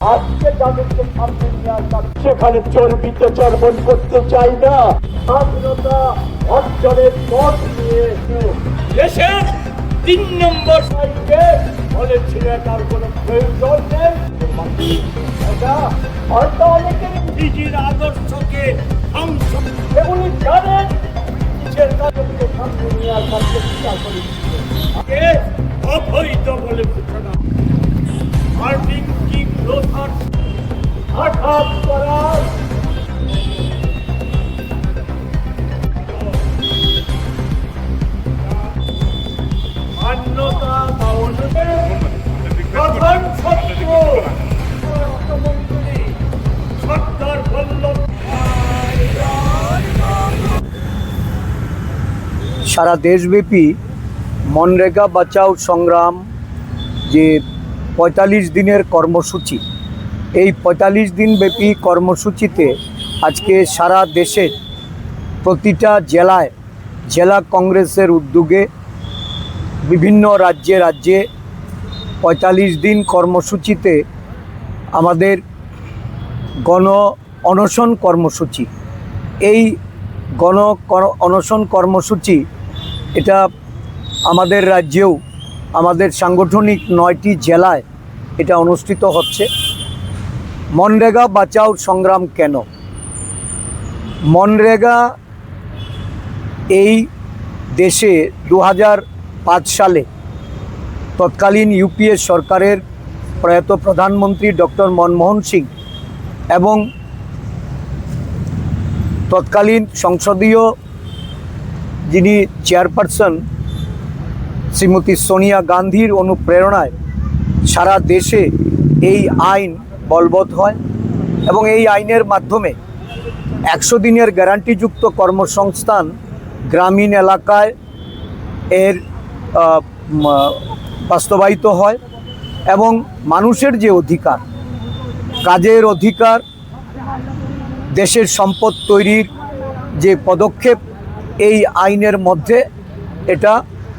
আজকে যাদেরকে সামনে নিয়ে আসলাম সেখানে চর্বিতে চর্বণ করতে চাই না। স্বাধীনতা অর্জনের পথ নিয়ে দেশের 3 নম্বর সাইডে বলেছিল তার কোনো প্রয়োজন নেই। এটা হয়তো অনেকের নিজের আদর্শকে ধ্বংস এগুলি জানেন নিজের কাজকে সামনে নিয়ে আসার চেষ্টা করেছিল। অবৈধ বলে ঘোষণা মার্টিন কিং লুথার হঠাৎ করার মান্যতা প্রধান শত্রু অর্থমন্ত্রী সর্দার বল্লভ। সারা দেশব্যাপী মনরেগা বাঁচাও সংগ্রাম যে ৪৫ দিনের কর্মসূচি, এই ৪৫ দিনব্যাপী কর্মসূচিতে আজকে সারা দেশের প্রতিটা জেলায় জেলা কংগ্রেসের উদ্যোগে বিভিন্ন রাজ্যে রাজ্যে ৪৫ দিন কর্মসূচিতে আমাদের গণ অনশন কর্মসূচি, এই গণ অনশন কর্মসূচি এটা আমাদের রাজ্যেও আমাদের সাংগঠনিক 9টি জেলায় এটা অনুষ্ঠিত হচ্ছে। মনরেগা বাঁচাও সংগ্রাম কেন? মনরেগা এই দেশে 2005 সালে তৎকালীন ইউপিএ সরকারের প্রয়াত প্রধানমন্ত্রী ডক্টর মনমোহন সিং এবং তৎকালীন সংসদীয় যিনি চেয়ারপারসন শ্রীমতী সোনিয়া গান্ধীর অনুপ্রেরণায় সারা দেশে এই আইন বলবৎ হয় এবং এই আইনের মাধ্যমে 100 দিনের গ্যারান্টিযুক্ত কর্মসংস্থান গ্রামীণ এলাকায় এর বাস্তবায়িত হয় এবং মানুষের যে অধিকার, কাজের অধিকার, দেশের সম্পদ তৈরির যে পদক্ষেপ এই আইনের মধ্যে এটা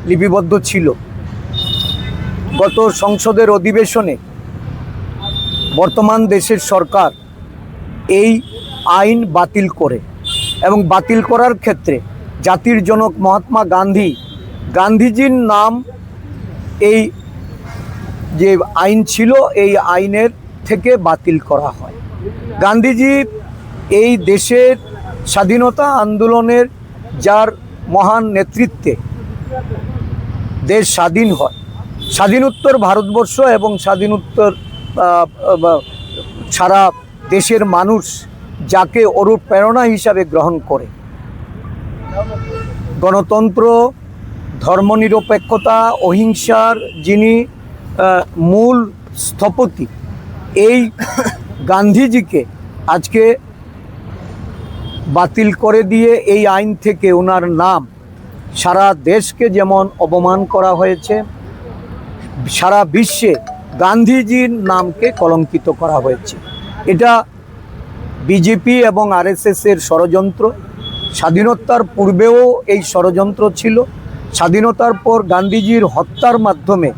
লিপিবদ্ধ ছিল। গত সংসদের অধিবেশনে বর্তমান দেশের সরকার এই আইন বাতিল করে এবং বাতিল করার ক্ষেত্রে জাতির জনক মহাত্মা গান্ধীজির নাম এই যে আইন ছিল এই আইনের থেকে বাতিল করা হয়। গান্ধীজি এই দেশের স্বাধীনতা আন্দোলনের যার মহান নেতৃত্বে দেশ স্বাধীন হয়, স্বাধীনোত্তর ভারতবর্ষ এবং স্বাধীনোত্তর সারা দেশের মানুষ যাকে অনুপ্রেরণা হিসাবে গ্রহণ করে, গণতন্ত্র, ধর্মনিরপেক্ষতা, অহিংসার যিনি মূল স্থপতি, এই গান্ধীজিকে আজকে বাতিল করে দিয়ে এই আইন থেকে ওনার নাম সারা দেশকে যেমন অপমান করা হয়েছে, সারা বিশ্বে গান্ধীজির নামকে কলঙ্কিত করা হয়েছে। এটা বিজেপি এবং আরএসএসের ষড়যন্ত্র। স্বাধীনতার পূর্বেও এই ষড়যন্ত্র ছিল। স্বাধীনতার পর গান্ধীজির হত্যার মাধ্যমে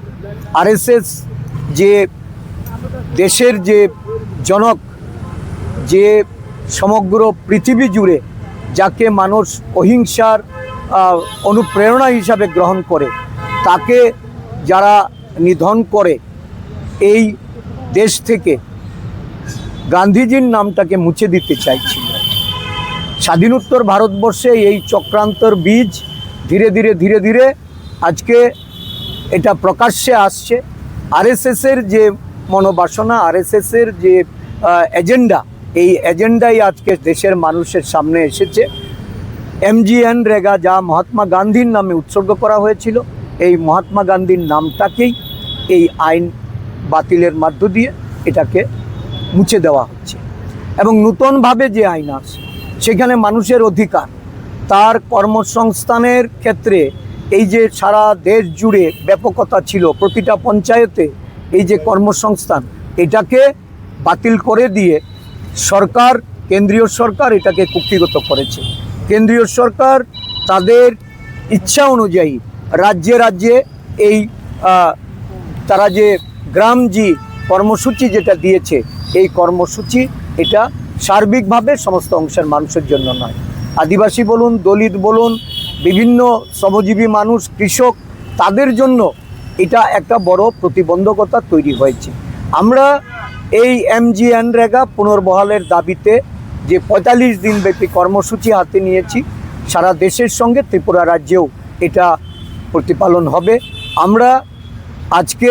আরএসএস যে দেশের যে জনক, যে সমগ্র পৃথিবী জুড়ে যাকে মানুষ অহিংসার অনুপ্রেরণা হিসাবে গ্রহণ করে, তাকে যারা নিধন করে এই দেশ থেকে গান্ধীজির নামটাকে মুছে দিতে চাইছিল। স্বাধীনোত্তর ভারতবর্ষে এই চক্রান্তর বীজ ধীরে ধীরে আজকে এটা প্রকাশ্যে আসছে। আরএসএসের যে মনোবাসনা, আরএসএসের যে এজেন্ডা, এই এজেন্ডাই আজকে দেশের মানুষের সামনে এসেছে। MGNরেগা যা মহাত্মা গান্ধীর নামে উৎসর্গ করা হয়েছিল, এই মহাত্মা গান্ধীর নামটাকেই এই আইন বাতিলের মধ্য দিয়ে এটাকে মুছে দেওয়া হচ্ছে এবং নূতনভাবে যে আইন আছে সেখানে মানুষের অধিকার, তার কর্মসংস্থানের ক্ষেত্রে এই যে সারা দেশ জুড়ে ব্যাপকতা ছিল, প্রতিটা পঞ্চায়েতে এই যে কর্মসংস্থান, এটাকে বাতিল করে দিয়ে সরকার, কেন্দ্রীয় সরকার এটাকে কুক্ষিগত করেছে। কেন্দ্রীয় সরকার তাদের ইচ্ছা অনুযায়ী রাজ্যে রাজ্যে এই তারা যে গ্রামজি কর্মসূচি যেটা দিয়েছে এই কর্মসূচি এটা সার্বিকভাবে সমস্ত অংশের মানুষের জন্য নয়। আদিবাসী বলুন, দলিত বলুন, বিভিন্ন শ্রমজীবী মানুষ, কৃষক, তাদের জন্য এটা একটা বড় প্রতিবন্ধকতা তৈরি হয়েছে। আমরা এই MGNREGA পুনর্বহালের দাবিতে যে 45 দিনব্যাপী কর্মসূচি হাতে নিয়েছি, সারা দেশের সঙ্গে ত্রিপুরা রাজ্যেও এটা প্রতিপালন হবে। আমরা আজকে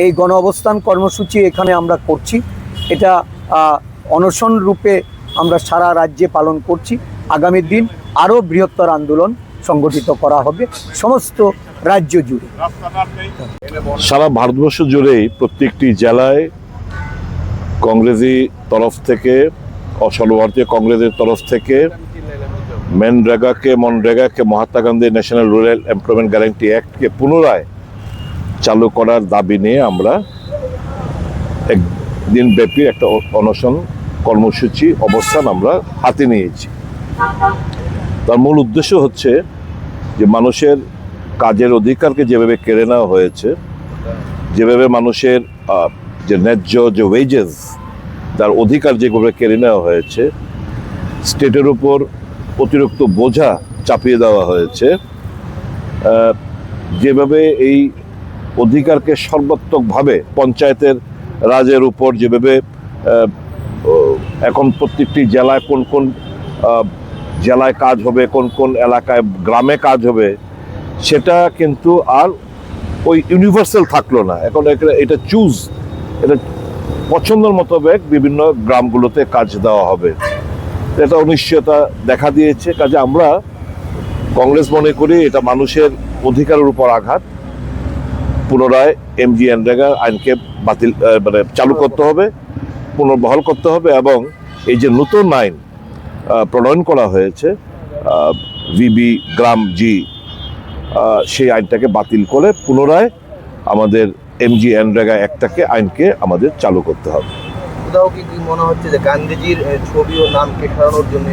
এই গণ অবস্থান কর্মসূচি এখানে আমরা করছি, এটা অনশন রূপে আমরা সারা রাজ্যে পালন করছি। আগামী দিন আরও বৃহত্তর আন্দোলন সংগঠিত করা হবে সমস্ত রাজ্য জুড়ে। সারা ভারতবর্ষ জুড়েই প্রত্যেকটি জেলায় কংগ্রেসি তরফ থেকে, সর্বভারতীয় কংগ্রেসের তরফ থেকে মনরেগাকে Mahatma Gandhi national rural employment guarantee অ্যাক্টকে পুনরায় চালু করার দাবি নিয়ে আমরা একদিন ব্যাপী একটা অনশন কর্মসূচি অবস্থান আমরা হাতে নিয়েছি। তার মূল উদ্দেশ্য হচ্ছে যে মানুষের কাজের অধিকারকে যেভাবে কেড়ে নেওয়া হয়েছে, যেভাবে মানুষের যে ন্যায্য যে ওয়েজেস, তার অধিকার যেভাবে কেড়ে নেওয়া হয়েছে, স্টেটের উপর অতিরিক্ত বোঝা চাপিয়ে দেওয়া হয়েছে, যেভাবে এই অধিকারকে সর্বাত্মকভাবে পঞ্চায়েতের রাজের উপর যেভাবে এখন প্রত্যেকটি জেলায় কোন কোন জেলায় কাজ হবে, কোন কোন এলাকায় গ্রামে কাজ হবে, সেটা কিন্তু আর ওই ইউনিভার্সাল থাকলো না। এখন এটা এটা পছন্দের মোতাবেক বিভিন্ন গ্রামগুলোতে কাজ দেওয়া হবে। এটা অনিশ্চয়তা দেখা দিয়েছে। কাজে আমরা কংগ্রেস মনে করি এটা মানুষের অধিকারের উপর আঘাত। পুনরায় MGNREGA আইনকে চালু করতে হবে, পুনর্বহাল করতে হবে, এবং এই যে নতুন আইন প্রণয়ন করা হয়েছে VB গ্রাম জি, সেই আইনটাকে বাতিল করে পুনরায় আমাদের MGNREGA আইনকে আমাদের চালু করতে হবে। কোথাও কি মনে হচ্ছে যে গান্ধীজির ছবি ও নামকে সরানোর জন্য?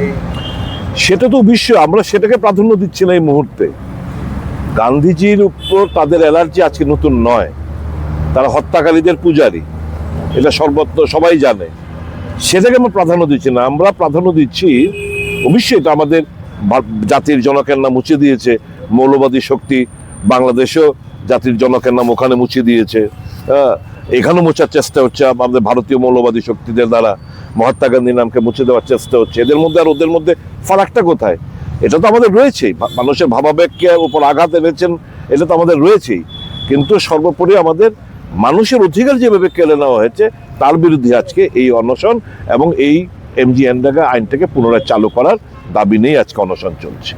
সেটা তো বিষয়, আমরা সেটাকে প্রাধান্য দিচ্ছি না এই মুহূর্তে। গান্ধীজির উপর তাদের অ্যালার্জি আজকে নতুন নয়, তারা হত্যাকারীদের পূজারী, এটা সর্বত্র সবাই জানে। সেটাকে আমরা প্রাধান্য দিচ্ছি না। আমরা প্রাধান্য দিচ্ছি, অবশ্যই এটা আমাদের জাতির জনকের নাম মুছে দিয়েছে মৌলবাদী শক্তি, বাংলাদেশেও জাতির জনকের নাম ওখানে মুছে দিয়েছে, এখানেও মোছার চেষ্টা হচ্ছে আমাদের ভারতীয় মৌলবাদী শক্তিদের দ্বারা। মহাত্মা গান্ধীর নামকে মুছে দেওয়ার চেষ্টা হচ্ছে। এদের মধ্যে আর ওদের মধ্যে ফারাকটা কোথায়? এটা তো আমাদের রয়েছেই, মানুষের ভাবাবেগকে উপর আঘাত এনেছেন, এটা তো আমাদের রয়েছেই। কিন্তু সর্বোপরি আমাদের মানুষের অধিকার যেভাবে কেড়ে নেওয়া হয়েছে তার বিরুদ্ধে আজকে এই অনশন, এবং এই MGNREGA আইনটাকে পুনরায় চালু করার দাবি নিয়ে আজকে অনশন চলছে।